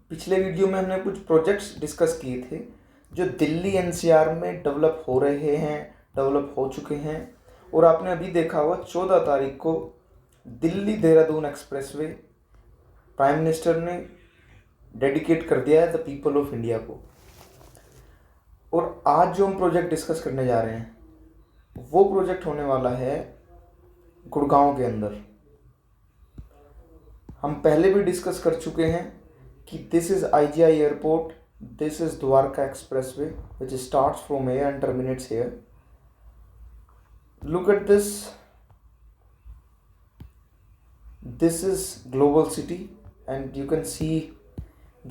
पिछले वीडियो में हमने कुछ प्रोजेक्ट्स डिस्कस किए थे जो दिल्ली एनसीआर में डेवलप हो रहे हैं, डेवलप हो चुके हैं। और आपने अभी देखा हुआ 14 तारीख को Delhi Dehradun expressway prime minister ने डेडिकेट कर दिया है द पीपल ऑफ इंडिया को। और आज जो हम प्रोजेक्ट डिस्कस करने जा रहे हैं वो प्रोजेक्ट होने वाला है गुड़गांव के अंदर। हम पहले भी डिस्कस कर चुके हैं कि this is IGI airport, this is Dwarka expressway which starts from here and terminates here. Look at this. This is global city and you can see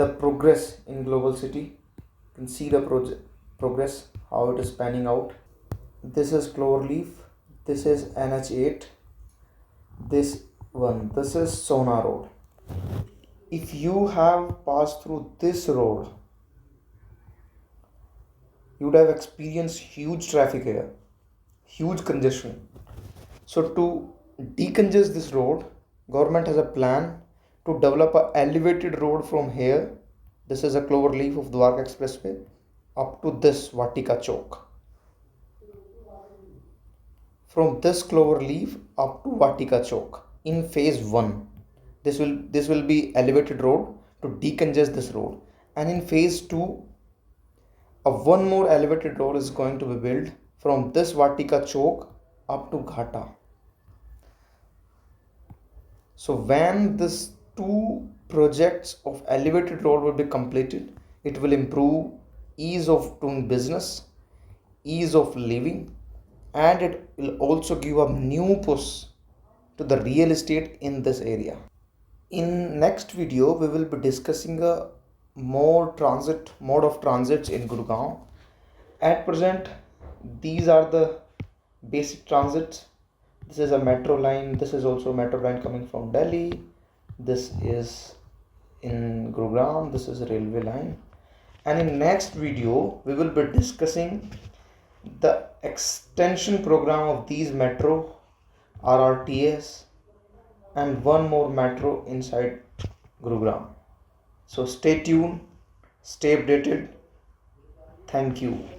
the progress in global city. You can see the progress, how it is panning out. This is Cloverleaf. This is NH8. This is Sona Road. If you have passed through this road, you would have experienced huge traffic here, huge congestion. So to decongest this road, government has a plan to develop a elevated road from here. This is a cloverleaf of Dwarka Expressway up to this Vatika Chowk. From this cloverleaf up to Vatika Chowk in phase 1. This will be elevated road to decongest this road. And in phase 2, one more elevated road is going to be built from this Vatika Chowk up to Ghata. So when this two projects of elevated road will be completed, it will improve ease of doing business, ease of living, and it will also give a new push to the real estate in this area. In next video, we will be discussing a mode of transits in Gurugram. At present, these are the basic transits. This is a metro line. This is also a metro line coming from Delhi. This is in Gurugram. This is a railway line. And in next video, we will be discussing the extension program of these metro, RRTS, and one more metro inside Gurugram. So stay tuned, stay updated. Thank you.